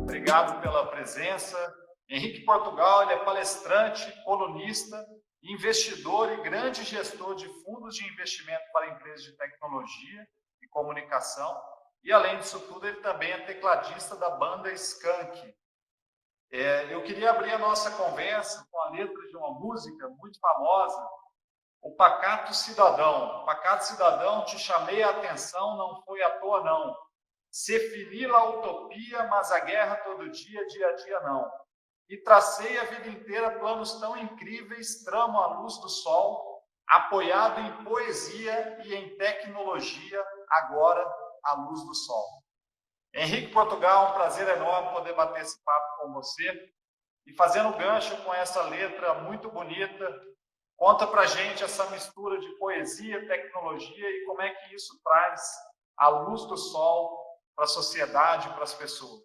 obrigado pela presença. Henrique Portugal, ele é palestrante, colunista, investidor e grande gestor de fundos de investimento para empresas de tecnologia e comunicação. E, além disso tudo, ele também é tecladista da banda Skank. Eu queria abrir a nossa conversa com a letra de uma música muito famosa, O Pacato Cidadão. Pacato Cidadão, te chamei a atenção, não foi à toa não. Se finila a utopia, mas a guerra todo dia, dia a dia não. E tracei a vida inteira planos tão incríveis, tramo à luz do sol, apoiado em poesia e em tecnologia, agora à luz do sol. Henrique Portugal, um prazer enorme poder bater esse papo com você. E fazendo gancho com essa letra muito bonita, conta pra gente essa mistura de poesia, tecnologia e como é que isso traz a luz do sol para a sociedade, para as pessoas.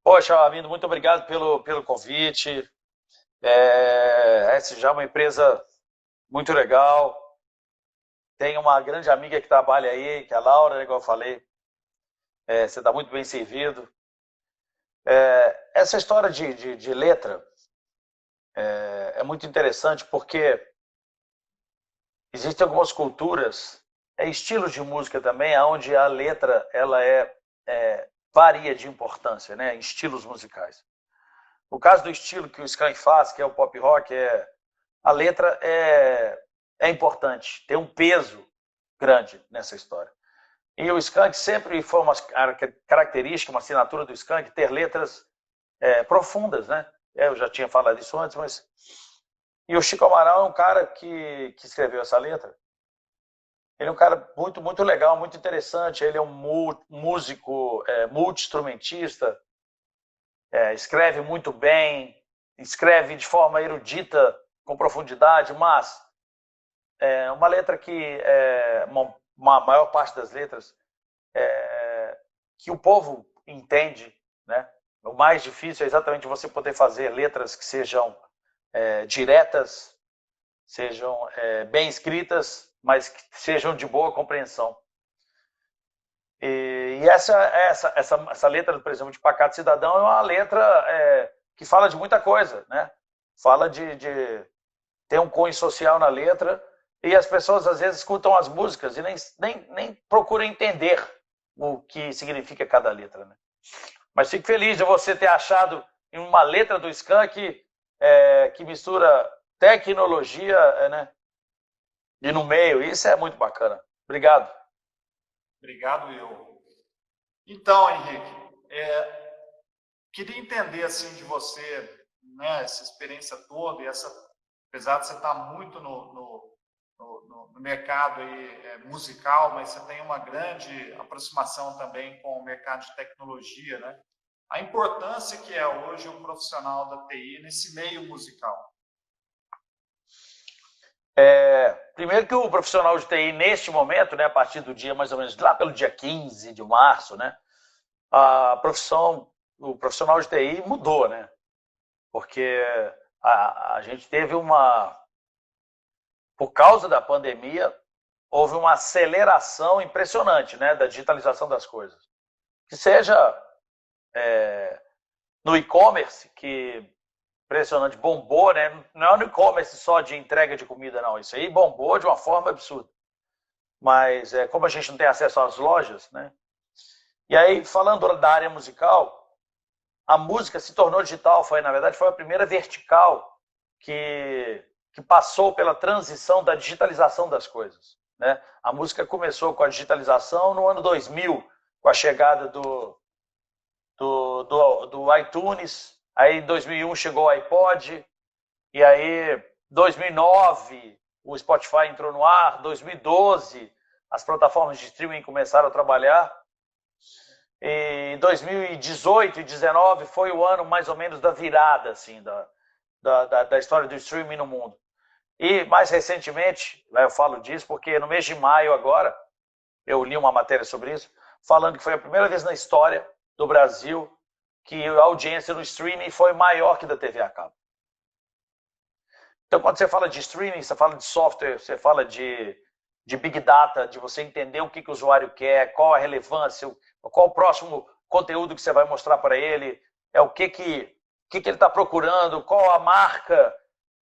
Poxa, Armindo, muito obrigado pelo convite. Essa já é uma empresa muito legal. Tem uma grande amiga que trabalha aí, que é a Laura, igual eu falei. Você está muito bem servido. Essa história de letra é muito interessante porque existem algumas culturas, estilos de música também, onde a letra ela varia de importância, né, em estilos musicais. No caso do estilo que o Skank faz, que é o pop rock, a letra é importante, tem um peso grande nessa história. E o Skank sempre foi uma característica, uma assinatura do Skank, ter letras profundas, né? Eu já tinha falado isso antes, mas... E o Chico Amaral é um cara que escreveu essa letra. Ele é um cara muito, muito legal, muito interessante. Ele é um músico multi-instrumentista, escreve muito bem, escreve de forma erudita, com profundidade, mas uma letra que, uma maior parte das letras, que o povo entende, né? O mais difícil é exatamente você poder fazer letras que sejam diretas, sejam bem escritas, mas que sejam de boa compreensão. E essa letra, por exemplo, de Pacato Cidadão é uma letra que fala de muita coisa, né? Fala tem um cunho social na letra e as pessoas às vezes escutam as músicas e nem procuram entender o que significa cada letra, né? Mas fico feliz de você ter achado em uma letra do Skank que mistura tecnologia, né? E no meio, isso é muito bacana. Obrigado. Obrigado, eu. Então, Henrique, queria entender assim de você, né, essa experiência toda e apesar de você estar muito no mercado aí, musical, mas você tem uma grande aproximação também com o mercado de tecnologia, né? A importância que é hoje um profissional da TI nesse meio musical. Primeiro que o profissional de TI, neste momento, né, a partir do dia mais ou menos, lá pelo dia 15 de março, né, o profissional de TI mudou, né? Porque a gente teve por causa da pandemia, houve uma aceleração impressionante, né, da digitalização das coisas. Que seja no e-commerce, que impressionante, bombou, né? Não é no e-commerce só de entrega de comida, não. Isso aí bombou de uma forma absurda. Mas como a gente não tem acesso às lojas, né? E aí, falando da área musical, a música se tornou digital. Na verdade, foi a primeira vertical que passou pela transição da digitalização das coisas, né? A música começou com a digitalização no ano 2000, com a chegada do iTunes. Aí em 2001 chegou o iPod, e aí 2009 o Spotify entrou no ar, 2012 as plataformas de streaming começaram a trabalhar, e 2018 e 2019 foi o ano mais ou menos da virada assim, da história do streaming no mundo. E mais recentemente, eu falo disso porque no mês de maio agora, eu li uma matéria sobre isso, falando que foi a primeira vez na história do Brasil que a audiência no streaming foi maior que da TV a cabo. Então, quando você fala de streaming, você fala de software, você fala de Big Data, de você entender o que o usuário quer, qual a relevância, qual o próximo conteúdo que você vai mostrar para ele, é o que ele está procurando, qual a marca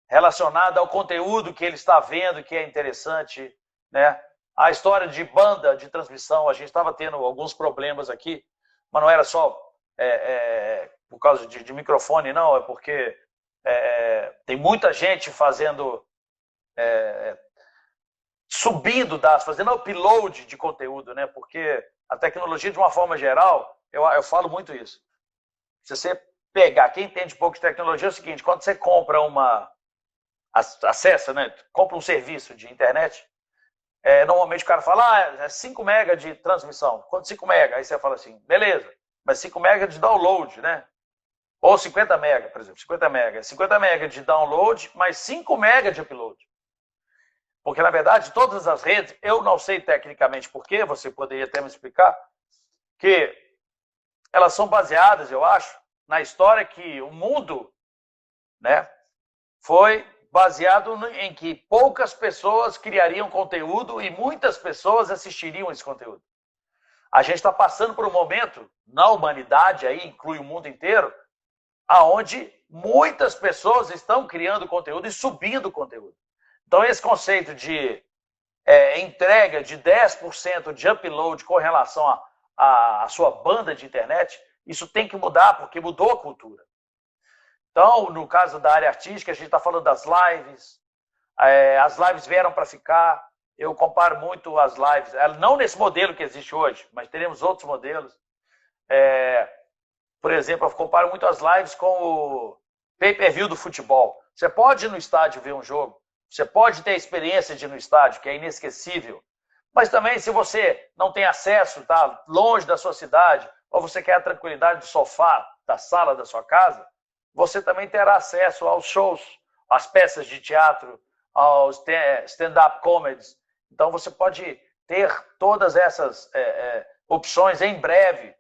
relacionada ao conteúdo que ele está vendo que é interessante, né? A história de banda de transmissão, a gente estava tendo alguns problemas aqui, mas não era só por causa de microfone, não, é porque tem muita gente fazendo, fazendo upload de conteúdo, né? Porque a tecnologia, de uma forma geral, eu falo muito isso. Se você pegar, quem entende pouco de tecnologia, é o seguinte: quando você compra acessa, né? Compra um serviço de internet, normalmente o cara fala, é 5 mega de transmissão. Quanto 5 mega? Aí você fala assim, beleza, mas 5 mega de download, né? Ou 50 mega, por exemplo, 50 mega. 50 mega de download, mais 5 mega de upload. Porque, na verdade, todas as redes, eu não sei tecnicamente porquê, você poderia até me explicar, que elas são baseadas, eu acho, na história que o mundo, né, foi baseado em que poucas pessoas criariam conteúdo e muitas pessoas assistiriam esse conteúdo. A gente está passando por um momento, na humanidade, aí inclui o mundo inteiro, aonde muitas pessoas estão criando conteúdo e subindo conteúdo. Então, esse conceito de entrega de 10% de upload com relação à sua banda de internet, isso tem que mudar, porque mudou a cultura. Então, no caso da área artística, a gente está falando das lives. As lives vieram para ficar. Eu comparo muito as lives, não nesse modelo que existe hoje, mas teremos outros modelos. Por exemplo, eu comparo muito as lives com o pay-per-view do futebol. Você pode ir no estádio ver um jogo, você pode ter a experiência de ir no estádio, que é inesquecível, mas também, se você não tem acesso, está longe da sua cidade, ou você quer a tranquilidade do sofá, da sala da sua casa, você também terá acesso aos shows, às peças de teatro, aos stand-up comedies. Então, você pode ter todas essas opções em breve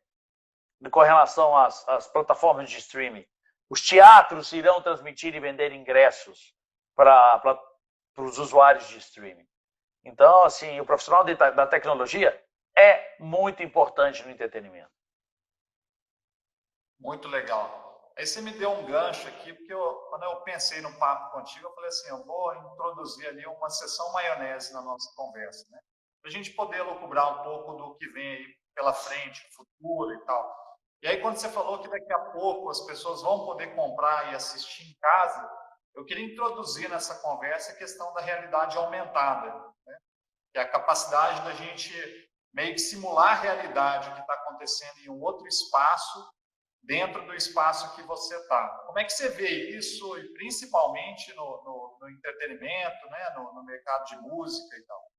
com relação às plataformas de streaming. Os teatros irão transmitir e vender ingressos para os usuários de streaming. Então, assim, o profissional da tecnologia é muito importante no entretenimento. Muito legal. Aí você me deu um gancho aqui, porque quando eu pensei no papo contigo, eu falei assim, eu vou introduzir ali uma sessão maionese na nossa conversa, né? Para a gente poder lucubrar um pouco do que vem aí pela frente, futuro e tal. E aí, quando você falou que daqui a pouco as pessoas vão poder comprar e assistir em casa, eu queria introduzir nessa conversa a questão da realidade aumentada, né? Que é a capacidade da gente meio que simular a realidade que está acontecendo em um outro espaço, dentro do espaço que você está. Como é que você vê isso, e principalmente no entretenimento, né? no mercado de música e tal?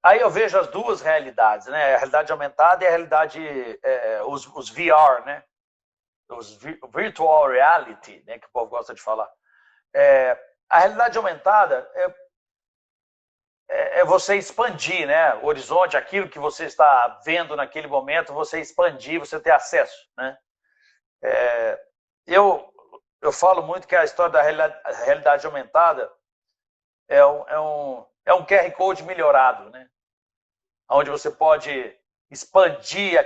Aí eu vejo as duas realidades, né? A realidade aumentada e a realidade, os VR, né? Os virtual reality, né? Que o povo gosta de falar. A realidade aumentada é você expandir, né? O horizonte, aquilo que você está vendo naquele momento, você expandir, você ter acesso, né? Eu falo muito que a história da realidade aumentada é um QR Code melhorado, né? Onde você pode expandir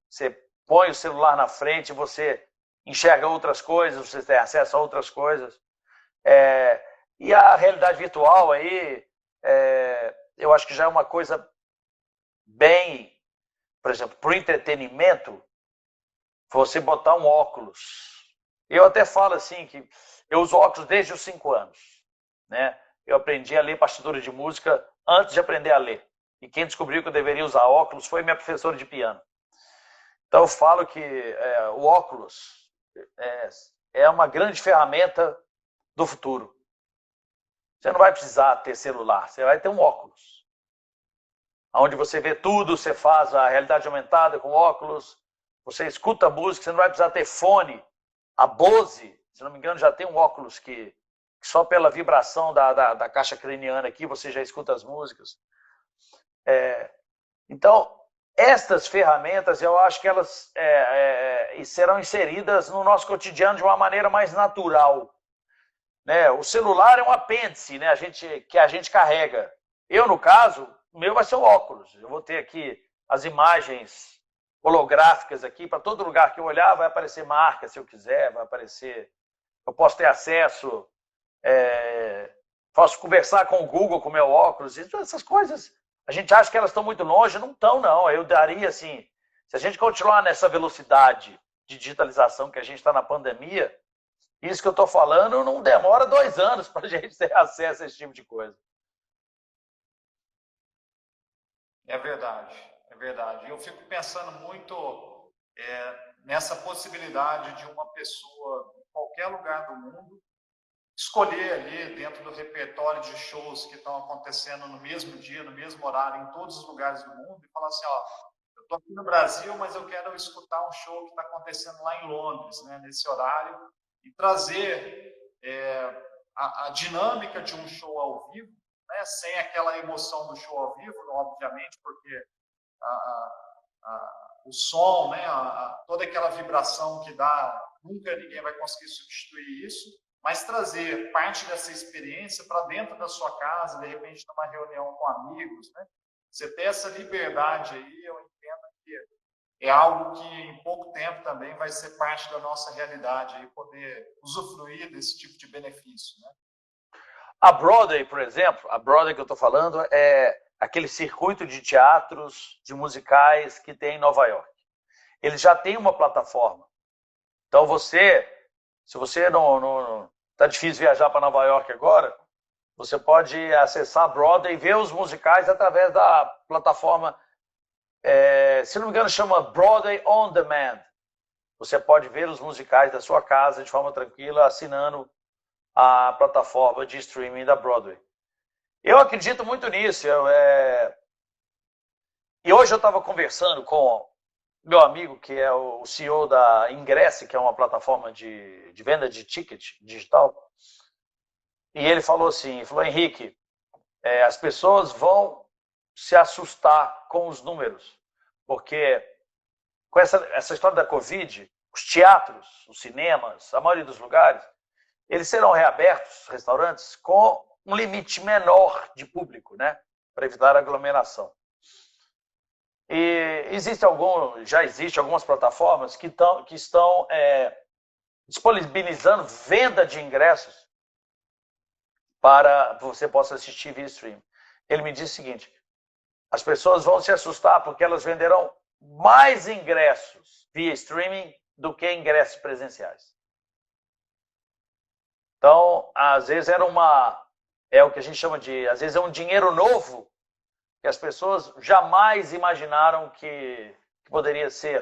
você põe o celular na frente, você enxerga outras coisas, você tem acesso a outras coisas. E a realidade virtual aí, eu acho que já é uma coisa bem, por exemplo, para o entretenimento, você botar um óculos. Eu até falo assim que eu uso óculos desde os 5 anos, né? Eu aprendi a ler partitura de música antes de aprender a ler. E quem descobriu que eu deveria usar óculos foi minha professora de piano. Então eu falo que o óculos é uma grande ferramenta do futuro. Você não vai precisar ter celular, você vai ter um óculos. Onde você vê tudo, você faz a realidade aumentada com óculos, você escuta música, você não vai precisar ter fone. A Bose, se não me engano, já tem um óculos que só pela vibração da caixa craniana aqui você já escuta as músicas. Então, estas ferramentas, eu acho que elas serão inseridas no nosso cotidiano de uma maneira mais natural. Né? O celular é um apêndice, né? Que a gente carrega. Eu, no caso, o meu vai ser o óculos. Eu vou ter aqui as imagens holográficas aqui, para todo lugar que eu olhar vai aparecer marca, se eu quiser, vai aparecer... Eu posso ter acesso, posso conversar com o Google, com o meu óculos, essas coisas. A gente acha que elas estão muito longe, não estão, não. Eu daria, assim, se a gente continuar nessa velocidade de digitalização que a gente está na pandemia, isso que eu estou falando não demora 2 anos para a gente ter acesso a esse tipo de coisa. É verdade, é verdade. Eu fico pensando muito nessa possibilidade de uma pessoa, em qualquer lugar do mundo, escolher ali dentro do repertório de shows que estão acontecendo no mesmo dia, no mesmo horário, em todos os lugares do mundo, e falar assim, ó, eu estou aqui no Brasil, mas eu quero escutar um show que está acontecendo lá em Londres, né, nesse horário, e trazer a dinâmica de um show ao vivo, né, sem aquela emoção do show ao vivo, obviamente, porque o som, né, toda aquela vibração que dá, nunca ninguém vai conseguir substituir isso, mas trazer parte dessa experiência para dentro da sua casa, de repente numa reunião com amigos, né? Você ter essa liberdade aí, eu entendo que é algo que em pouco tempo também vai ser parte da nossa realidade, aí, poder usufruir desse tipo de benefício, né? A Broadway, por exemplo, a Broadway que eu estou falando é aquele circuito de teatros, de musicais que tem em Nova York. Ele já tem uma plataforma. Então se você não está difícil viajar para Nova York agora, você pode acessar a Broadway e ver os musicais através da plataforma, se não me engano, chama Broadway On Demand. Você pode ver os musicais da sua casa de forma tranquila, assinando a plataforma de streaming da Broadway. Eu acredito muito nisso. E hoje eu estava conversando com meu amigo, que é o CEO da Ingresse, que é uma plataforma de venda de ticket digital, e ele falou assim, Henrique, as pessoas vão se assustar com os números, porque com essa história da Covid, os teatros, os cinemas, a maioria dos lugares, eles serão reabertos, restaurantes, com um limite menor de público, né, para evitar aglomeração. E já existe algumas plataformas que estão disponibilizando venda de ingressos para que você possa assistir via stream. Ele me disse o seguinte, as pessoas vão se assustar porque elas venderão mais ingressos via streaming do que ingressos presenciais. Então, às vezes é o que a gente chama às vezes é um dinheiro novo que as pessoas jamais imaginaram que poderia ser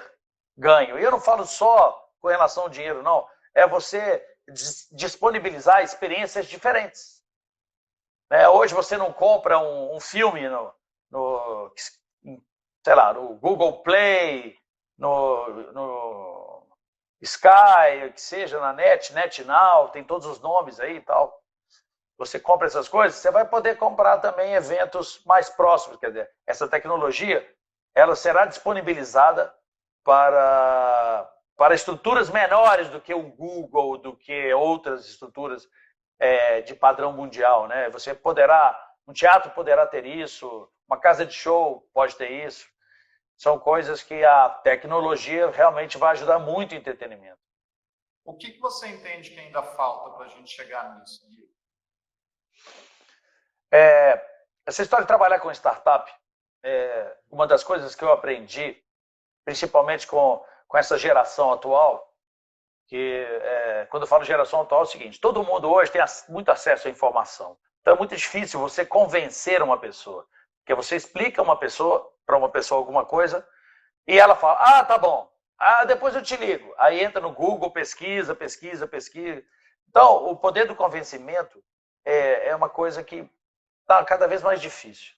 ganho. E eu não falo só com relação ao dinheiro, não. É você disponibilizar experiências diferentes. Hoje você não compra um filme sei lá, no Google Play, no Sky, que seja na NetNow, tem todos os nomes aí e tal. Você compra essas coisas, você vai poder comprar também eventos mais próximos. Quer dizer, essa tecnologia ela será disponibilizada para estruturas menores do que o Google, do que outras estruturas de padrão mundial, né? Um teatro poderá ter isso, uma casa de show pode ter isso. São coisas que a tecnologia realmente vai ajudar muito em entretenimento. O que você entende que ainda falta para a gente chegar nisso? Essa história de trabalhar com startup, uma das coisas que eu aprendi, principalmente com essa geração atual, que quando eu falo geração atual é o seguinte, todo mundo hoje tem muito acesso à informação. Então é muito difícil você convencer uma pessoa, porque você explica para uma pessoa alguma coisa e ela fala, tá bom, depois eu te ligo. Aí entra no Google, pesquisa. Então, o poder do convencimento é uma coisa que está cada vez mais difícil.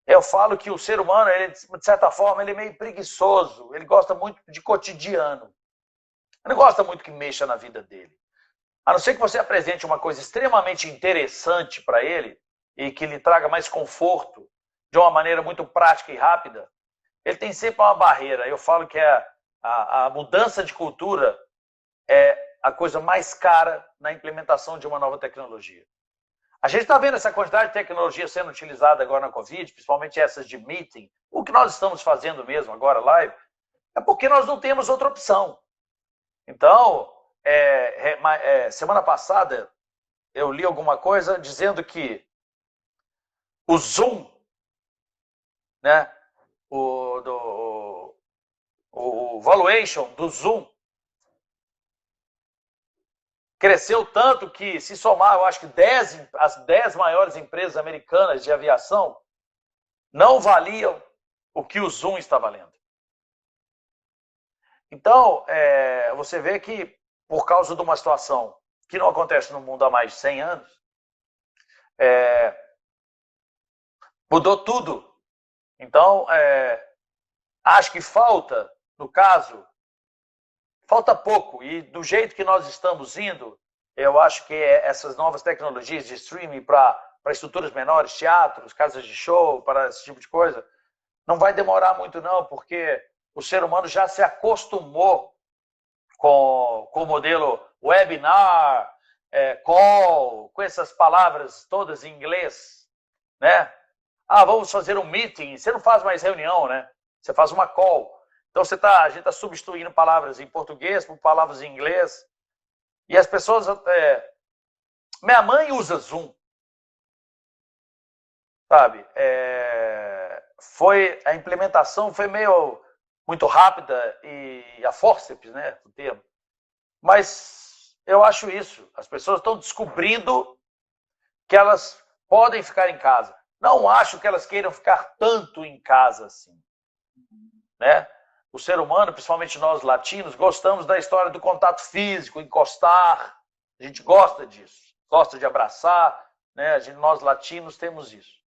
Eu falo que o ser humano, ele, de certa forma, ele é meio preguiçoso, ele gosta muito de cotidiano. Ele não gosta muito que mexa na vida dele. A não ser que você apresente uma coisa extremamente interessante para ele e que lhe traga mais conforto de uma maneira muito prática e rápida, ele tem sempre uma barreira. Eu falo que a mudança de cultura é a coisa mais cara na implementação de uma nova tecnologia. A gente está vendo essa quantidade de tecnologia sendo utilizada agora na Covid, principalmente essas de meeting, o que nós estamos fazendo mesmo agora live, É porque nós não temos outra opção. Então, semana passada, eu li alguma coisa dizendo que o Zoom, né, o valuation do Zoom cresceu tanto que, se somar, eu acho que as 10 maiores empresas americanas de aviação não valiam o que o Zoom está valendo. Então, você vê que, por causa de uma situação que não acontece no mundo há mais de 100 anos, mudou tudo. Então, acho que falta, no caso, falta pouco. E do jeito que nós estamos indo, eu acho que essas novas tecnologias de streaming para estruturas menores, teatros, casas de show, para esse tipo de coisa, não vai demorar muito não, porque o ser humano já se acostumou com o modelo webinar, call, com essas palavras todas em inglês, né? Vamos fazer um meeting. Você não faz mais reunião, né? Você faz uma call. Então a gente está substituindo palavras em português por palavras em inglês. E as pessoas... minha mãe usa Zoom. Sabe? A implementação foi muito rápida e a forceps, né? O termo. Mas eu acho isso. As pessoas estão descobrindo que elas podem ficar em casa. Não acho que elas queiram ficar tanto em casa assim, né? O ser humano, principalmente nós latinos, gostamos da história do contato físico, encostar. A gente gosta disso, gosta de abraçar, né? Nós latinos temos isso.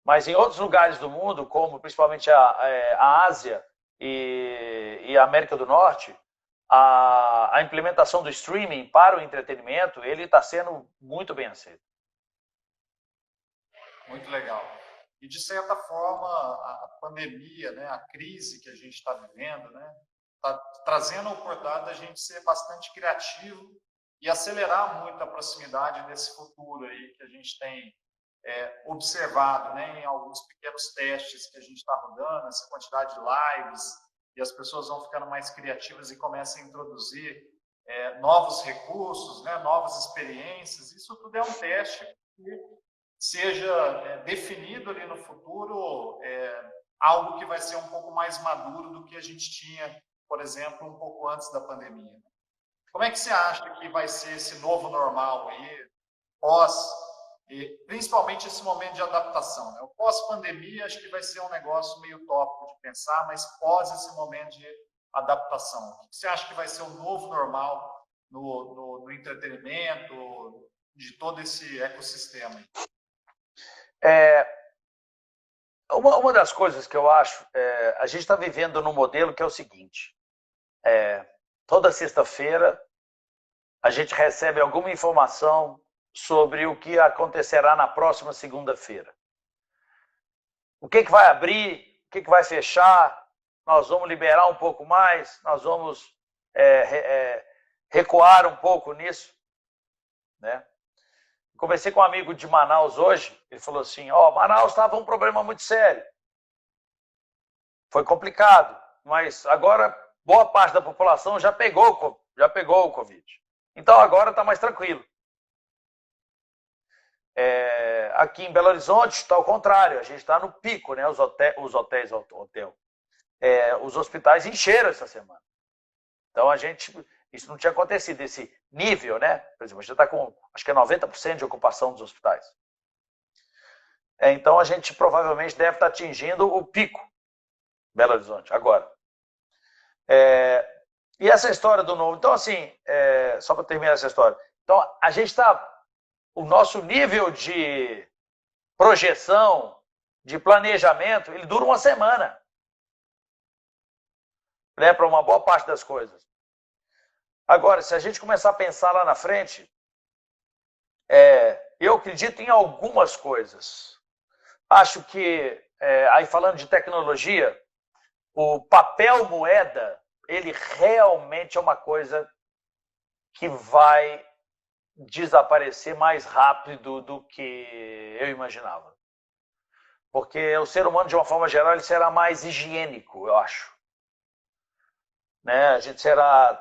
Mas em outros lugares do mundo, como principalmente a Ásia e a América do Norte, a implementação do streaming para o entretenimento, ele está sendo muito bem aceito. Muito legal. E, de certa forma, a pandemia, né, a crise que a gente está vivendo, né, está trazendo a oportunidade da gente ser bastante criativo e acelerar muito a proximidade desse futuro aí que a gente tem observado, né, em alguns pequenos testes que a gente está rodando, essa quantidade de lives, e as pessoas vão ficando mais criativas e começam a introduzir novos recursos, né, novas experiências. Isso tudo é um teste que seja definido ali no futuro algo que vai ser um pouco mais maduro do que a gente tinha, por exemplo, um pouco antes da pandemia. Como é que você acha que vai ser esse novo normal aí, principalmente esse momento de adaptação, né? O pós-pandemia acho que vai ser um negócio meio utópico de pensar, mas pós esse momento de adaptação, o que você acha que vai ser o novo normal no entretenimento, de todo esse ecossistema? Uma das coisas que eu acho, a gente está vivendo num modelo que é o seguinte, toda sexta-feira a gente recebe alguma informação sobre o que acontecerá na próxima segunda-feira. O que vai abrir, o que vai fechar, nós vamos liberar um pouco mais, nós vamos recuar um pouco nisso, né? Conversei com um amigo de Manaus hoje, ele falou assim, Manaus estava um problema muito sério. Foi complicado, mas agora boa parte da população já pegou o Covid. Então agora está mais tranquilo. Aqui em Belo Horizonte está ao contrário, a gente está no pico, né? Os hospitais encheram essa semana. Então isso não tinha acontecido, esse nível, né? Por exemplo, a gente está com, acho que é 90% de ocupação dos hospitais. Então a gente provavelmente deve estar atingindo o pico, Belo Horizonte, agora. E essa história do novo, então assim, só para terminar essa história, então a gente está, o nosso nível de projeção, de planejamento, ele dura uma semana, né, para uma boa parte das coisas. Agora, se a gente começar a pensar lá na frente, eu acredito em algumas coisas. Acho que, aí falando de tecnologia, o papel moeda, ele realmente é uma coisa que vai desaparecer mais rápido do que eu imaginava. Porque o ser humano, de uma forma geral, ele será mais higiênico, eu acho. né? A gente será...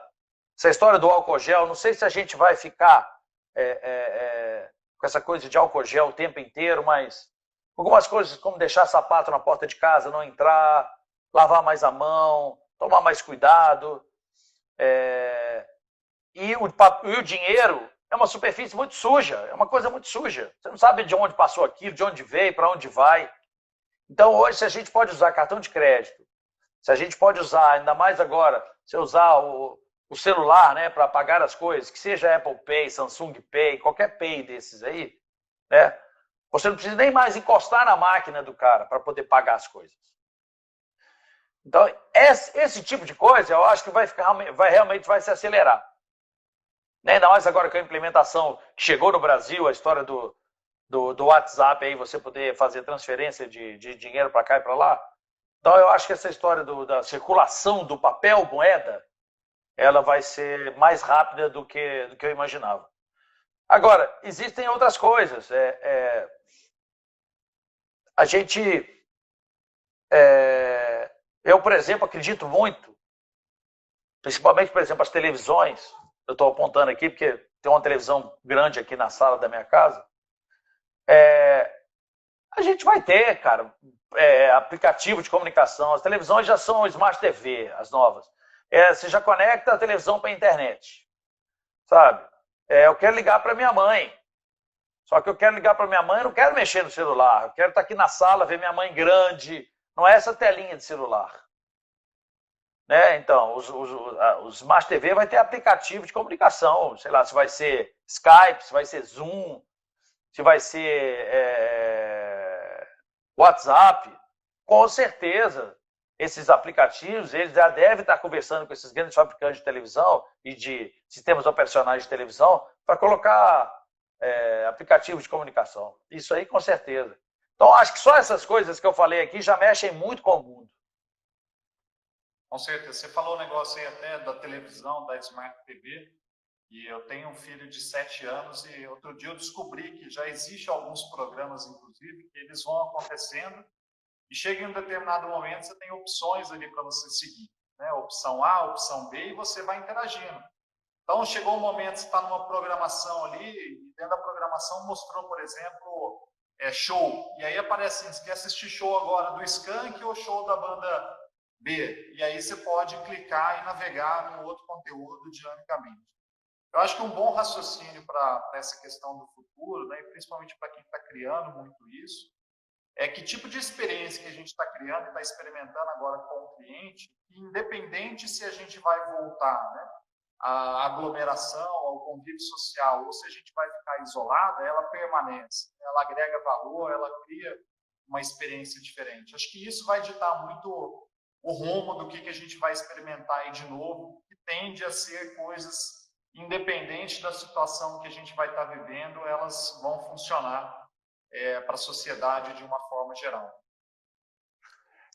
Essa história do álcool gel, não sei se a gente vai ficar com essa coisa de álcool gel o tempo inteiro, mas algumas coisas como deixar sapato na porta de casa, não entrar, lavar mais a mão, tomar mais cuidado. E o dinheiro é uma superfície muito suja, é uma coisa muito suja. Você não sabe de onde passou aquilo, de onde veio, para onde vai. Então, hoje, se a gente pode usar cartão de crédito, se a gente pode usar, ainda mais agora, se usar o celular, né, para pagar as coisas, que seja Apple Pay, Samsung Pay, qualquer Pay desses aí, né, você não precisa nem mais encostar na máquina do cara para poder pagar as coisas. Então, esse tipo de coisa, eu acho que realmente vai se acelerar. Ainda mais agora com a implementação que chegou no Brasil, a história do WhatsApp, aí você poder fazer transferência de dinheiro para cá e para lá. Então, eu acho que essa história da circulação do papel moeda, ela vai ser mais rápida do que eu imaginava. Agora, existem outras coisas. A gente... eu, por exemplo, acredito muito, principalmente, por exemplo, as televisões. Eu estou apontando aqui porque tem uma televisão grande aqui na sala da minha casa. A gente vai ter, cara, aplicativo de comunicação. As televisões já são Smart TV, as novas. Você já conecta a televisão para a internet, sabe? Eu quero ligar para minha mãe. Só que eu quero ligar para minha mãe, eu não quero mexer no celular. Eu quero estar aqui na sala, ver minha mãe grande. Não é essa telinha de celular. Né? Então, os Smart TV vai ter aplicativo de comunicação. Sei lá, se vai ser Skype, se vai ser Zoom, se vai ser WhatsApp. Com certeza, esses aplicativos, eles já devem estar conversando com esses grandes fabricantes de televisão e de sistemas operacionais de televisão para colocar aplicativos de comunicação. Isso aí, com certeza. Então, acho que só essas coisas que eu falei aqui já mexem muito com o mundo. Com certeza. Você falou um negócio aí até da televisão, da Smart TV, e eu tenho um filho de 7 anos e outro dia eu descobri que já existem alguns programas, inclusive, que eles vão acontecendo e chega em um determinado momento, você tem opções ali para você seguir, né? Opção A, opção B, e você vai interagindo. Então, chegou um momento, você está numa programação ali, e dentro da programação mostrou, por exemplo, show. E aí aparece assim, você quer assistir show agora do Skank ou show da banda B? E aí você pode clicar e navegar no outro conteúdo dinamicamente. Eu acho que um bom raciocínio para essa questão do futuro, né, e principalmente para quem está criando muito isso, é que tipo de experiência que a gente está criando e está experimentando agora com o cliente, independente se a gente vai voltar, né, à aglomeração, ao convívio social, ou se a gente vai ficar isolada, ela permanece, ela agrega valor, ela cria uma experiência diferente. Acho que isso vai ditar muito o rumo do que a gente vai experimentar aí de novo, que tende a ser coisas, independente da situação que a gente vai estar vivendo, elas vão funcionar para a sociedade de uma forma geral.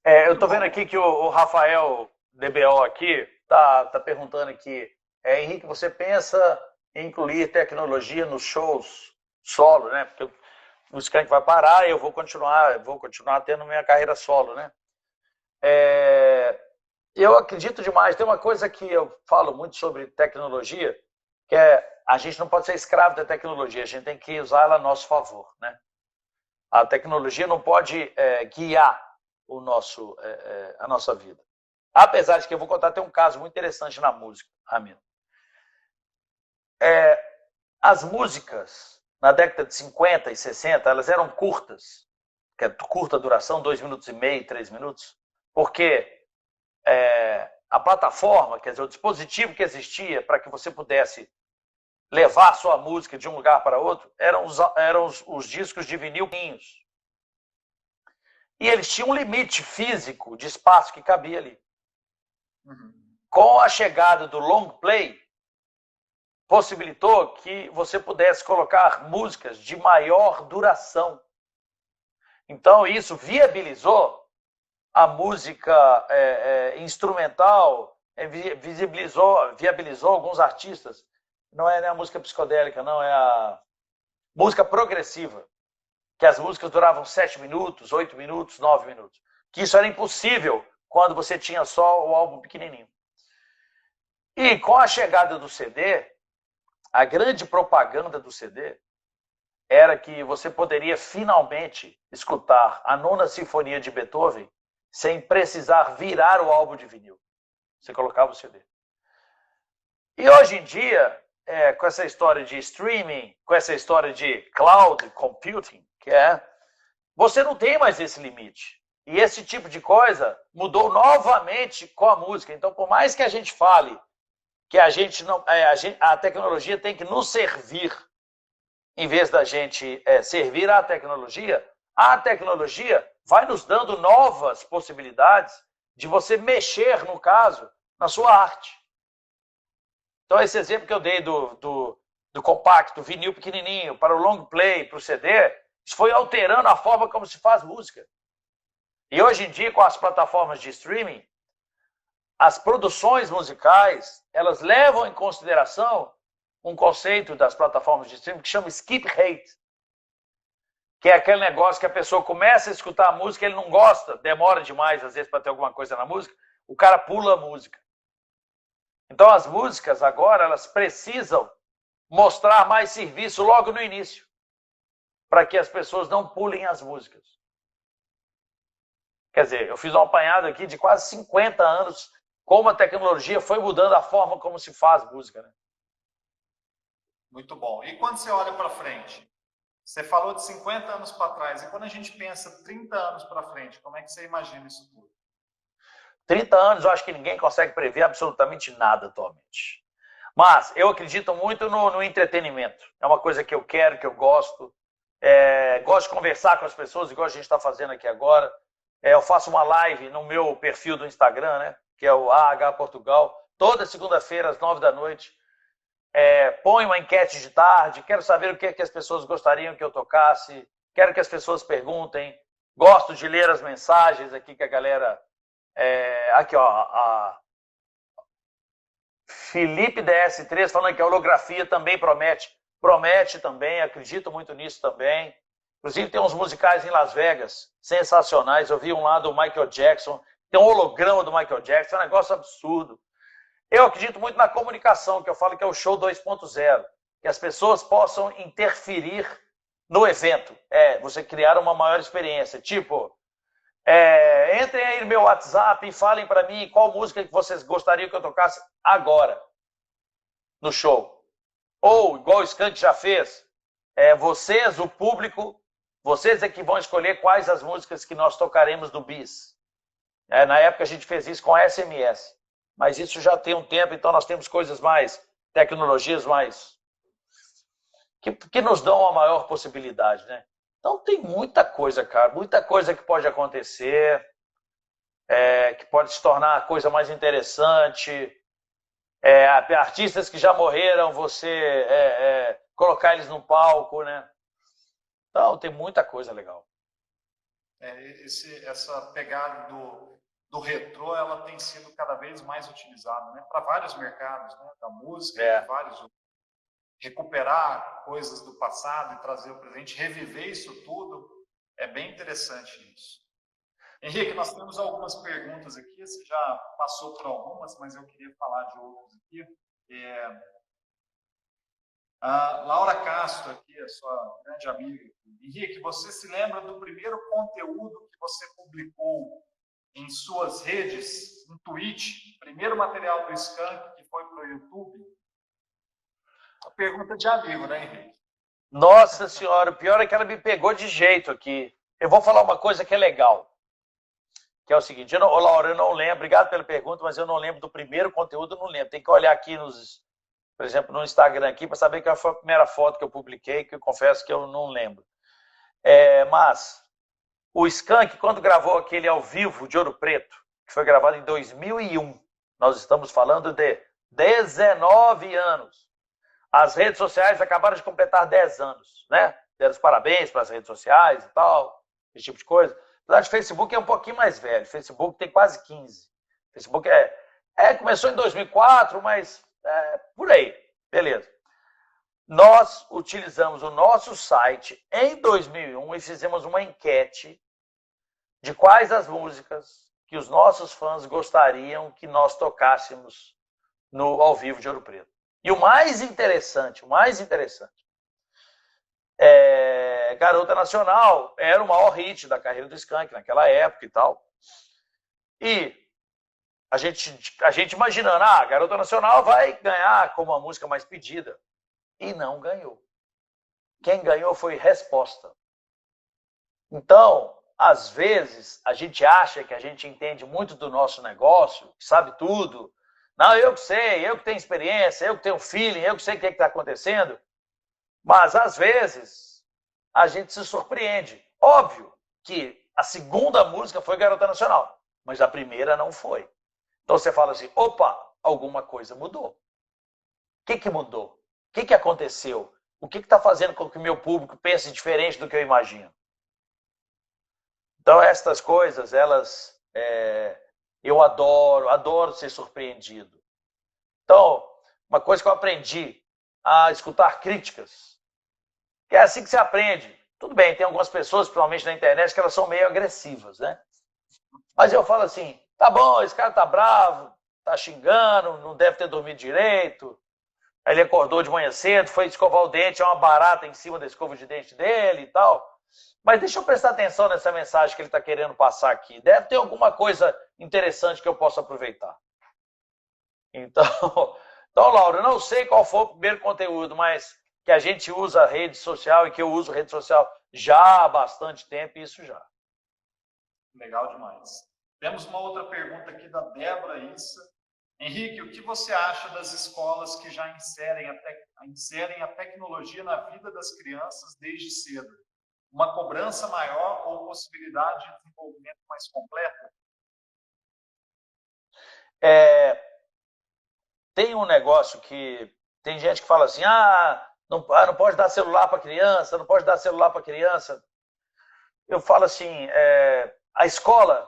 Eu estou vendo aqui que o Rafael DBO aqui tá perguntando aqui, Henrique, você pensa em incluir tecnologia nos shows solo, né? Porque o Skank vai parar e eu vou continuar tendo minha carreira solo, né? Eu acredito demais. Tem uma coisa que eu falo muito sobre tecnologia, que a gente não pode ser escravo da tecnologia, a gente tem que usar ela a nosso favor, né? A tecnologia não pode guiar a nossa vida. Apesar de que eu vou contar até um caso muito interessante na música, Ramiro. As músicas na década de 50 e 60, elas eram curtas, que é curta duração, 2 minutos e meio, 3 minutos, porque a plataforma, quer dizer, o dispositivo que existia para que você pudesse levar a sua música de um lugar para outro, eram os discos de vinil. E eles tinham um limite físico de espaço que cabia ali. Com a chegada do long play, possibilitou que você pudesse colocar músicas de maior duração. Então, isso viabilizou a música instrumental, viabilizou alguns artistas. Não é a música psicodélica, não, é a música progressiva, que as músicas duravam 7 minutos, 8 minutos, 9 minutos. Que isso era impossível quando você tinha só o álbum pequenininho. E com a chegada do CD, a grande propaganda do CD era que você poderia finalmente escutar a Nona Sinfonia de Beethoven sem precisar virar o álbum de vinil. Você colocava o CD. E hoje em dia, com essa história de streaming, com essa história de cloud computing, você não tem mais esse limite. E esse tipo de coisa mudou novamente com a música. Então, por mais que a gente fale que a tecnologia tem que nos servir, em vez da gente servir à tecnologia, a tecnologia vai nos dando novas possibilidades de você mexer, no caso, na sua arte. Então, esse exemplo que eu dei do compacto, vinil pequenininho, para o long play, para o CD, isso foi alterando a forma como se faz música. E hoje em dia, com as plataformas de streaming, as produções musicais, elas levam em consideração um conceito das plataformas de streaming que chama skip rate, que é aquele negócio que a pessoa começa a escutar a música, ele não gosta, demora demais, às vezes, para ter alguma coisa na música, o cara pula a música. Então, as músicas agora, elas precisam mostrar mais serviço logo no início, para que as pessoas não pulem as músicas. Quer dizer, eu fiz um apanhado aqui de quase 50 anos, como a tecnologia foi mudando a forma como se faz música, né? Muito bom. E quando você olha para frente, você falou de 50 anos para trás, e quando a gente pensa 30 anos para frente, como é que você imagina isso tudo? 30 anos, eu acho que ninguém consegue prever absolutamente nada atualmente. Mas eu acredito muito no entretenimento. É uma coisa que eu quero, que eu gosto. Gosto de conversar com as pessoas, igual a gente está fazendo aqui agora. Eu faço uma live no meu perfil do Instagram, né? Que é o AH Portugal, toda segunda-feira às 9 da noite. Ponho uma enquete de tarde, quero saber o que as pessoas gostariam que eu tocasse, quero que as pessoas perguntem, gosto de ler as mensagens aqui que a galera... aqui, ó, a Felipe DS3 falando que a holografia também promete também, acredito muito nisso também. Inclusive tem uns musicais em Las Vegas, sensacionais, eu vi um lá do Michael Jackson, tem um holograma do Michael Jackson, é um negócio absurdo. Eu acredito muito na comunicação, que eu falo que é o show 2.0, que as pessoas possam interferir no evento, você criar uma maior experiência, tipo, entrem aí no meu WhatsApp e falem para mim qual música que vocês gostariam que eu tocasse agora, no show. Ou, igual o Skank já fez, vocês, o público, vocês é que vão escolher quais as músicas que nós tocaremos do Bis. Na época a gente fez isso com a SMS. Mas isso já tem um tempo, então nós temos coisas mais, tecnologias mais, que nos dão uma maior possibilidade, né? Então tem muita coisa, cara, muita coisa que pode acontecer, que pode se tornar a coisa mais interessante. Artistas que já morreram, você colocar eles no palco, né? Então tem muita coisa legal. Essa pegada do retrô, ela tem sido cada vez mais utilizada, né, para vários mercados, né, da música, e vários outros. Recuperar coisas do passado e trazer o presente, reviver isso tudo, é bem interessante isso. Henrique, nós temos algumas perguntas aqui, você já passou por algumas, mas eu queria falar de outras aqui. A Laura Castro, aqui, a sua grande amiga. Henrique, você se lembra do primeiro conteúdo que você publicou em suas redes, no Twitch, primeiro material do Skank que foi para o YouTube? A pergunta de amigo, né, Henrique? Nossa senhora, o pior é que ela me pegou de jeito aqui. Eu vou falar uma coisa que é legal, que é o seguinte, Laura, eu não lembro, obrigado pela pergunta, mas eu não lembro do primeiro conteúdo, eu não lembro. Tem que olhar aqui, por exemplo, no Instagram aqui, para saber qual foi a primeira foto que eu publiquei, que eu confesso que eu não lembro. Mas o Skank, quando gravou aquele ao vivo de Ouro Preto, que foi gravado em 2001, nós estamos falando de 19 anos. As redes sociais acabaram de completar 10 anos, né? Deram os parabéns para as redes sociais e tal, esse tipo de coisa. Apesar de Facebook é um pouquinho mais velho, Facebook tem quase 15. Facebook começou em 2004, mas por aí, beleza. Nós utilizamos o nosso site em 2001 e fizemos uma enquete de quais as músicas que os nossos fãs gostariam que nós tocássemos no ao vivo de Ouro Preto. E o mais interessante, Garota Nacional era o maior hit da carreira do Skank naquela época e tal. E a gente imaginando, Garota Nacional vai ganhar como a música mais pedida. E não ganhou. Quem ganhou foi Resposta. Então, às vezes, a gente acha que a gente entende muito do nosso negócio, sabe tudo. Não, eu que sei, eu que tenho experiência, eu que tenho feeling, eu que sei o que está acontecendo. Mas, às vezes, a gente se surpreende. Óbvio que a segunda música foi Garota Nacional, mas a primeira não foi. Então você fala assim, opa, alguma coisa mudou. O que mudou? O que aconteceu? O que está fazendo com que o meu público pense diferente do que eu imagino? Então, estas coisas, eu adoro ser surpreendido. Então, uma coisa que eu aprendi a escutar críticas, que é assim que você aprende. Tudo bem, tem algumas pessoas, principalmente na internet, que elas são meio agressivas, né? Mas eu falo assim, tá bom, esse cara tá bravo, tá xingando, não deve ter dormido direito. Aí ele acordou de manhã cedo, foi escovar o dente, é uma barata em cima da escova de dente dele e tal. Mas deixa eu prestar atenção nessa mensagem que ele está querendo passar aqui. Deve ter alguma coisa interessante que eu possa aproveitar. Então, Laura, eu não sei qual foi o primeiro conteúdo, mas que a gente usa rede social e que eu uso rede social já há bastante tempo, isso já. Legal demais. Temos uma outra pergunta aqui da Débora Issa. Henrique, o que você acha das escolas que já inserem a tecnologia na vida das crianças desde cedo? Uma cobrança maior ou possibilidade de desenvolvimento mais completo? Tem um negócio que tem gente que fala assim, não pode dar celular para criança, não pode dar celular para criança. Eu falo assim, a escola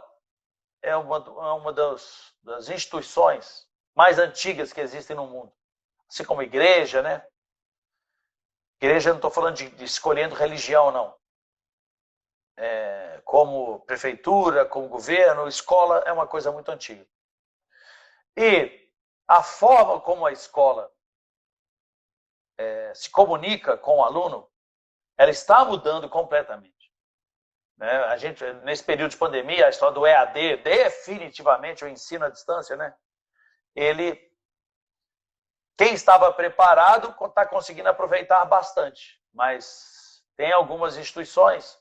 é uma das instituições mais antigas que existem no mundo. Assim como a igreja, né? Igreja, não estou falando de escolhendo religião, não. Como prefeitura, como governo, escola é uma coisa muito antiga. E a forma como a escola se comunica com o aluno, ela está mudando completamente. Né? A gente, nesse período de pandemia, a história do EAD, definitivamente o ensino à distância, né? Quem estava preparado está conseguindo aproveitar bastante, mas tem algumas instituições,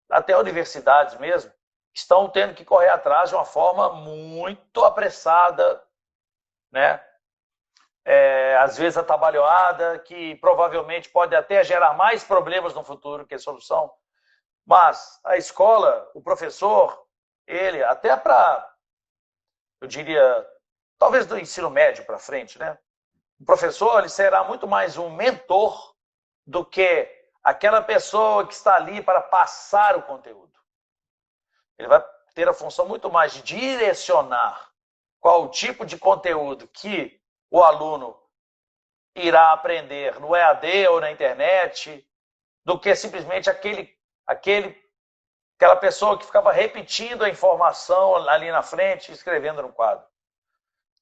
até universidades mesmo, que estão tendo que correr atrás de uma forma muito apressada, né? Às vezes atabalhoada, que provavelmente pode até gerar mais problemas no futuro que solução. Mas a escola, o professor, ele, até para, eu diria, talvez do ensino médio para frente, né? O professor, ele será muito mais um mentor do que aquela pessoa que está ali para passar o conteúdo. Ele vai ter a função muito mais de direcionar qual o tipo de conteúdo que o aluno irá aprender no EAD ou na internet, do que simplesmente aquela pessoa que ficava repetindo a informação ali na frente, escrevendo no quadro.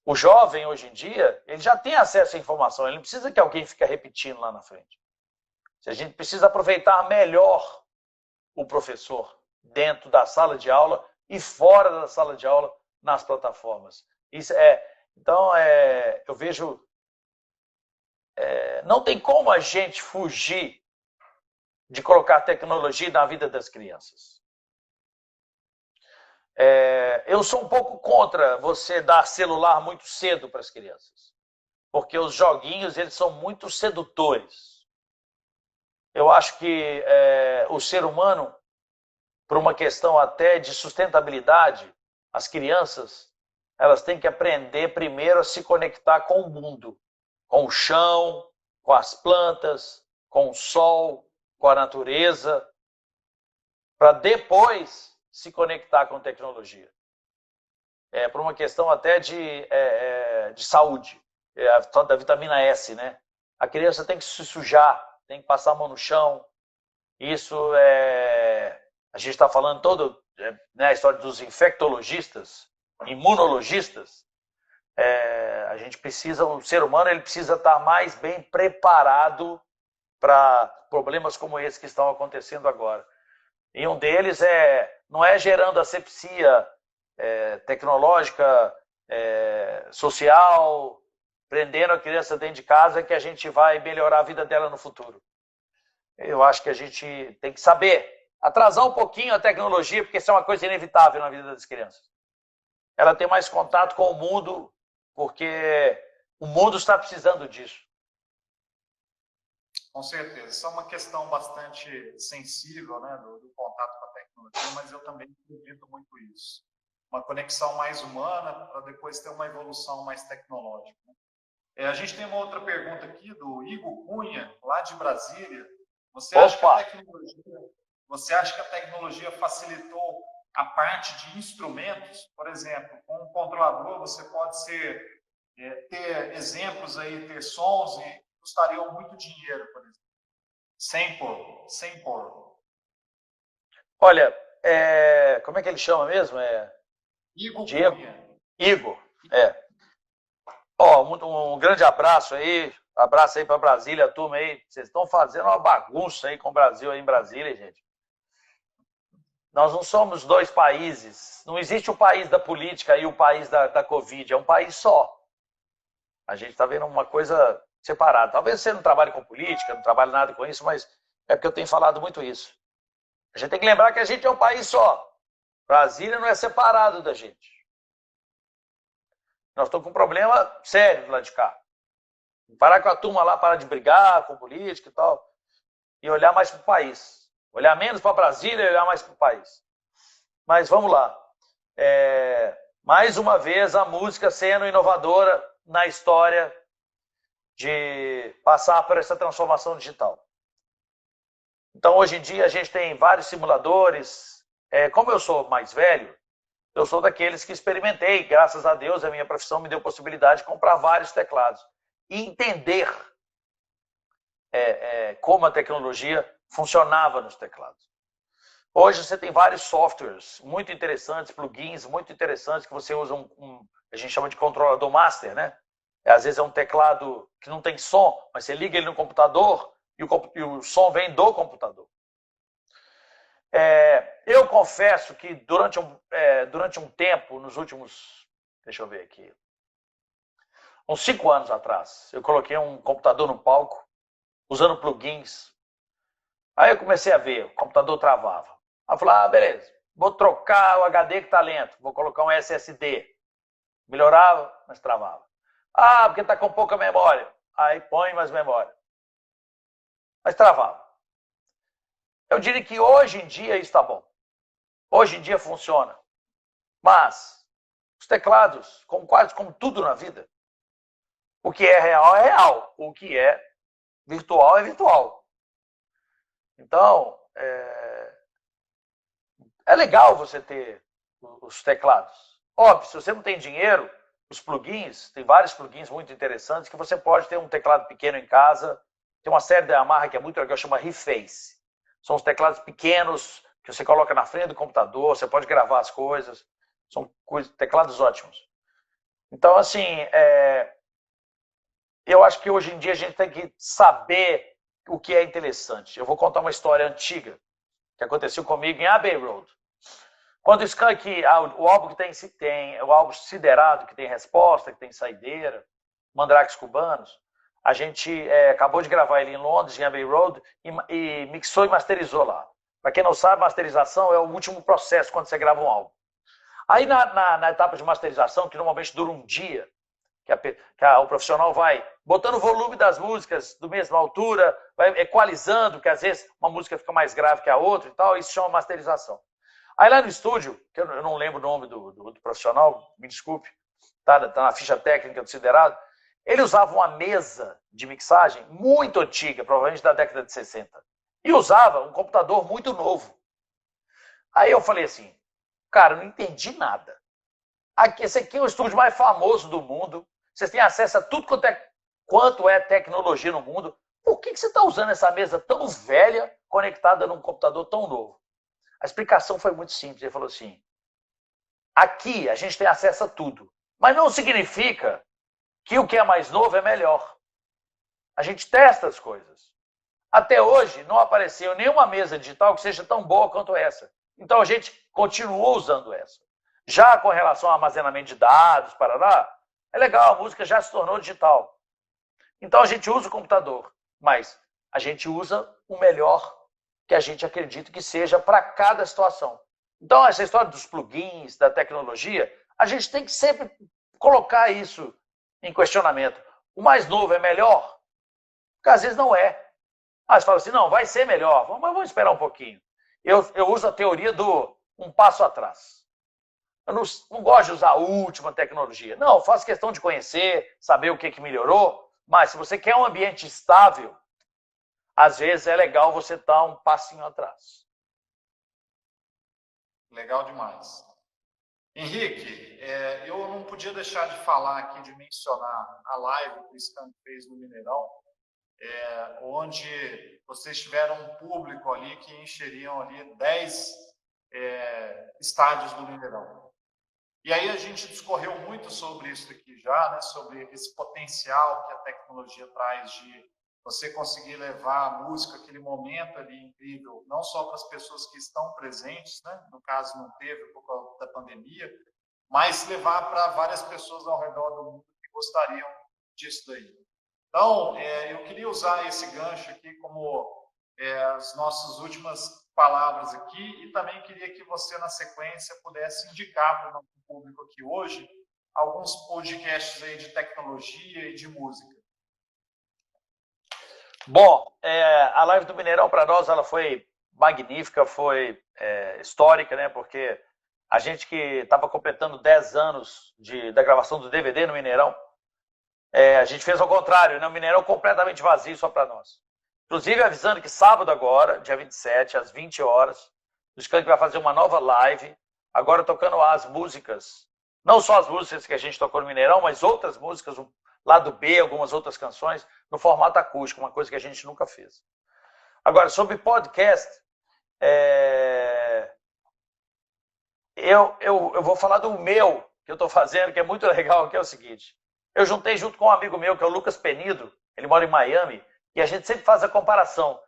O jovem, hoje em dia, ele já tem acesso à informação, ele não precisa que alguém fique repetindo lá na frente. A gente precisa aproveitar melhor o professor dentro da sala de aula e fora da sala de aula nas plataformas. Então, eu vejo... não tem como a gente fugir de colocar tecnologia na vida das crianças. Eu sou um pouco contra você dar celular muito cedo para as crianças, porque os joguinhos, eles são muito sedutores. Eu acho que o ser humano, por uma questão até de sustentabilidade, as crianças, elas têm que aprender primeiro a se conectar com o mundo, com o chão, com as plantas, com o sol, com a natureza, para depois se conectar com tecnologia. Por uma questão até de saúde, da vitamina S, né? A criança tem que se sujar, tem que passar a mão no chão. Isso a gente está falando a história dos infectologistas, imunologistas. a gente precisa, o ser humano ele precisa estar mais bem preparado para problemas como esse que estão acontecendo agora. E um deles não é gerando asepsia tecnológica, social, prendendo a criança dentro de casa que a gente vai melhorar a vida dela no futuro. Eu acho que a gente tem que saber atrasar um pouquinho a tecnologia, porque isso é uma coisa inevitável na vida das crianças. Ela tem mais contato com o mundo, porque o mundo está precisando disso. Com certeza. Isso é uma questão bastante sensível, né, do contato com a tecnologia, mas eu também acredito muito nisso. Uma conexão mais humana para depois ter uma evolução mais tecnológica. A gente tem uma outra pergunta aqui do Igor Cunha, lá de Brasília. Você acha que a tecnologia facilitou a parte de instrumentos? Por exemplo, com um controlador você pode ter exemplos aí, ter sons e custariam muito dinheiro, por exemplo. Sem por. Olha, como é que ele chama mesmo? Igor Diego. Cunha. Igor, um grande abraço aí. Abraço aí para Brasília, turma aí. Vocês estão fazendo uma bagunça aí com o Brasil aí em Brasília, gente. Nós não somos dois países. Não existe o país da política e o país da Covid. É um país só. A gente está vendo uma coisa separada. Talvez você não trabalhe com política, não trabalhe nada com isso, mas é porque eu tenho falado muito isso. A gente tem que lembrar que a gente é um país só. Brasília não é separado da gente. Nós estamos com um problema sério lá de cá. Parar com a turma lá, parar de brigar com política e tal, e olhar mais para o país. Olhar menos para Brasília e olhar mais para o país. Mas vamos lá. Mais uma vez, a música sendo inovadora na história de passar por essa transformação digital. Então, hoje em dia, a gente tem vários simuladores. Como eu sou mais velho, eu sou daqueles que experimentei. Graças a Deus, a minha profissão me deu possibilidade de comprar vários teclados e entender como a tecnologia funcionava nos teclados. Hoje você tem vários softwares muito interessantes, plugins muito interessantes, que você usa a gente chama de controlador master, né? Às vezes é um teclado que não tem som, mas você liga ele no computador e o som vem do computador. Eu confesso que durante um tempo, nos últimos, deixa eu ver aqui, uns 5 anos atrás, eu coloquei um computador no palco, usando plugins. Aí eu comecei a ver, o computador travava. Aí eu falei, beleza, vou trocar o HD que está lento, vou colocar um SSD. Melhorava, mas travava. Porque está com pouca memória. Aí põe mais memória. Mas travava. Eu diria que hoje em dia isso está bom. Hoje em dia funciona. Mas os teclados, quase como tudo na vida, o que é real, o que é virtual. Então, é legal você ter os teclados. Óbvio, se você não tem dinheiro, os plugins, tem vários plugins muito interessantes que você pode ter um teclado pequeno em casa. Tem uma série da Yamaha que é muito legal, chama Reface. São os teclados pequenos que você coloca na frente do computador, você pode gravar as coisas. São teclados ótimos. Então, assim, eu acho que hoje em dia a gente tem que saber o que é interessante. Eu vou contar uma história antiga que aconteceu comigo em Abbey Road. Quando o Skank, o álbum que tem o álbum Siderado, que tem resposta, que tem saideira, Mandrakes Cubanos, a gente acabou de gravar ele em Londres, em Abbey Road, e mixou e masterizou lá. Para quem não sabe, masterização é o último processo quando você grava um álbum. Aí na etapa de masterização, que normalmente dura um dia, o profissional vai botando o volume das músicas do mesma altura, vai equalizando, que às vezes uma música fica mais grave que a outra e tal, isso chama masterização. Aí lá no estúdio, que eu não lembro o nome do profissional, me desculpe, tá na ficha técnica do Siderado, ele usava uma mesa de mixagem muito antiga, provavelmente da década de 60, e usava um computador muito novo. Aí eu falei assim, cara, eu não entendi nada. Esse aqui é o estúdio mais famoso do mundo, vocês têm acesso a tudo quanto é tecnologia no mundo. Por que você está usando essa mesa tão velha conectada num computador tão novo? A explicação foi muito simples. Ele falou assim, aqui a gente tem acesso a tudo. Mas não significa que o que é mais novo é melhor. A gente testa as coisas. Até hoje não apareceu nenhuma mesa digital que seja tão boa quanto essa. Então a gente continuou usando essa. Já com relação ao armazenamento de dados, parará, é legal, a música já se tornou digital. Então a gente usa o computador, mas a gente usa o melhor que a gente acredita que seja para cada situação. Então essa história dos plugins, da tecnologia, a gente tem que sempre colocar isso em questionamento. O mais novo é melhor? Porque às vezes não é. Aí você fala assim, não, vai ser melhor, mas vamos esperar um pouquinho. Eu uso a teoria do um passo atrás. Eu não gosto de usar a última tecnologia. Não, eu faço questão de conhecer, saber o que melhorou, mas se você quer um ambiente estável, às vezes é legal você dar um passinho atrás. Legal demais. Henrique, eu não podia deixar de falar aqui, de mencionar a live que o Skank fez no Mineirão, onde vocês tiveram um público ali que encheriam ali 10 estádios do Mineirão. E aí a gente discorreu muito sobre isso aqui já, né, sobre esse potencial que a tecnologia traz de você conseguir levar a música, aquele momento ali incrível, não só para as pessoas que estão presentes, né, no caso não teve por causa da pandemia, mas levar para várias pessoas ao redor do mundo que gostariam disso daí. Então, eu queria usar esse gancho aqui como as nossas últimas palavras aqui e também queria que você, na sequência, pudesse indicar para o nosso público aqui hoje alguns podcasts aí de tecnologia e de música. Bom, a live do Mineirão para nós ela foi magnífica, foi histórica, né? Porque a gente que estava completando 10 anos da gravação do DVD no Mineirão, a gente fez ao contrário, né? O Mineirão completamente vazio só para nós. Inclusive avisando que sábado agora, dia 27, às 20 horas, o Skank vai fazer uma nova live, agora tocando as músicas, não só as músicas que a gente tocou no Mineirão, mas outras músicas, um lado B, algumas outras canções, no formato acústico, uma coisa que a gente nunca fez. Agora, sobre podcast, eu vou falar do meu, que eu estou fazendo, que é muito legal, que é o seguinte. Eu juntei junto com um amigo meu, que é o Lucas Penido, ele mora em Miami, e a gente sempre faz a comparação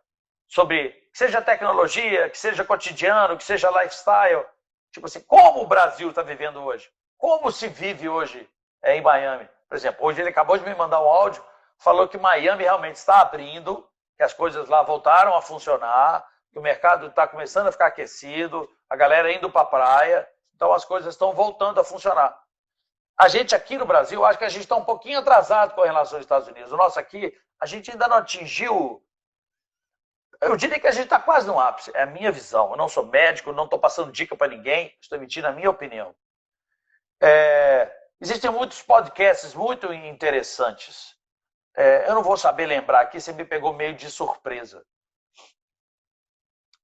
sobre, que seja tecnologia, que seja cotidiano, que seja lifestyle, tipo assim, como o Brasil está vivendo hoje? Como se vive hoje em Miami? Por exemplo, hoje ele acabou de me mandar um áudio, falou que Miami realmente está abrindo, que as coisas lá voltaram a funcionar, que o mercado está começando a ficar aquecido, a galera indo para a praia, então as coisas estão voltando a funcionar. A gente aqui no Brasil, acho que a gente está um pouquinho atrasado com relação aos Estados Unidos. O nosso aqui, a gente ainda não atingiu... Eu diria que a gente está quase no ápice, é a minha visão. Eu não sou médico, não estou passando dica para ninguém, estou emitindo a minha opinião. Existem muitos podcasts muito interessantes. Eu não vou saber lembrar aqui, você me pegou meio de surpresa.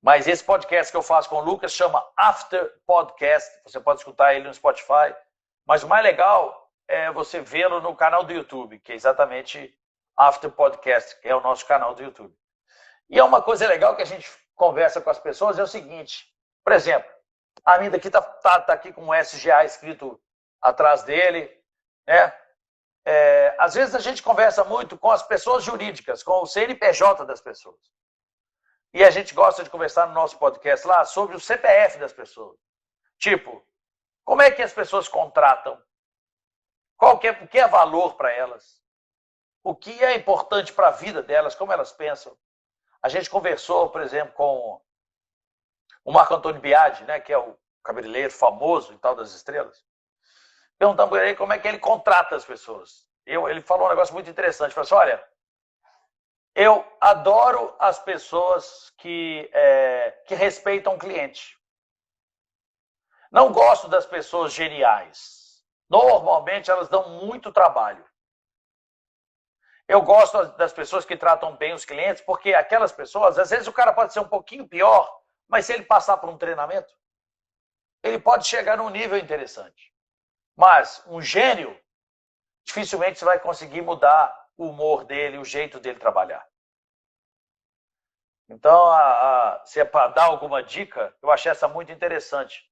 Mas esse podcast que eu faço com o Lucas chama After Podcast. Você pode escutar ele no Spotify. Mas o mais legal é você vê-lo no canal do YouTube, que é exatamente After Podcast, que é o nosso canal do YouTube. E é uma coisa legal que a gente conversa com as pessoas, é o seguinte, por exemplo, a minha daqui tá aqui com um SGA escrito atrás dele, né? Às vezes a gente conversa muito com as pessoas jurídicas, com o CNPJ das pessoas. E a gente gosta de conversar no nosso podcast lá sobre o CPF das pessoas. Tipo, como é que as pessoas contratam? O que é valor para elas? O que é importante para a vida delas? Como elas pensam? A gente conversou, por exemplo, com o Marco Antônio Biagi, né, que é o cabeleireiro famoso e tal das estrelas. Perguntamos para ele como é que ele contrata as pessoas. Ele falou um negócio muito interessante. Ele falou assim, olha, eu adoro as pessoas que respeitam o cliente. Não gosto das pessoas geniais. Normalmente elas dão muito trabalho. Eu gosto das pessoas que tratam bem os clientes, porque aquelas pessoas, às vezes o cara pode ser um pouquinho pior, mas se ele passar por um treinamento, ele pode chegar num nível interessante. Mas um gênio, dificilmente você vai conseguir mudar o humor dele, o jeito dele trabalhar. Então, se é para dar alguma dica, eu achei essa muito interessante,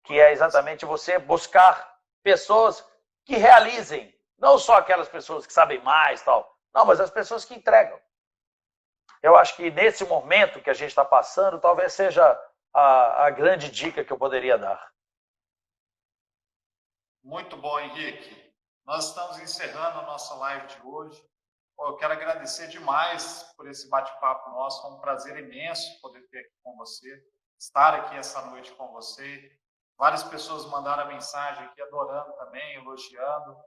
que é exatamente você buscar pessoas que realizem. Não só aquelas pessoas que sabem mais, tal. Não, mas as pessoas que entregam. Eu acho que nesse momento que a gente está passando, talvez seja a grande dica que eu poderia dar. Muito bom, Henrique. Nós estamos encerrando a nossa live de hoje. Eu quero agradecer demais por esse bate-papo nosso. Foi um prazer imenso poder ter aqui com você, estar aqui essa noite com você. Várias pessoas mandaram mensagem aqui, adorando também, elogiando.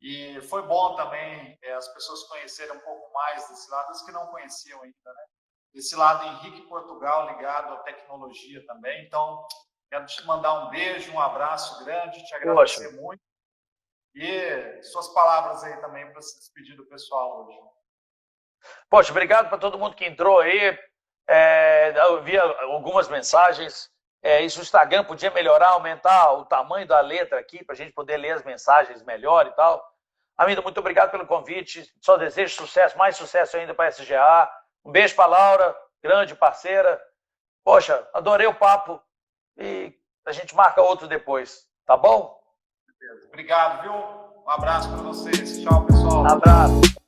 E foi bom também as pessoas conhecerem um pouco mais desse lado, as que não conheciam ainda, né? Esse lado Henrique Portugal ligado à tecnologia também. Então, quero te mandar um beijo, um abraço grande, te agradecer muito. E suas palavras aí também para se despedir do pessoal hoje. Poxa, obrigado para todo mundo que entrou aí. Eu vi algumas mensagens. Isso o Instagram podia melhorar, aumentar o tamanho da letra aqui, para a gente poder ler as mensagens melhor e tal. Amigo, muito obrigado pelo convite. Só desejo sucesso, mais sucesso ainda para a SGA. Um beijo para a Laura, grande parceira. Poxa, adorei o papo e a gente marca outro depois, tá bom? Obrigado, viu? Um abraço para vocês. Tchau, pessoal. Um abraço.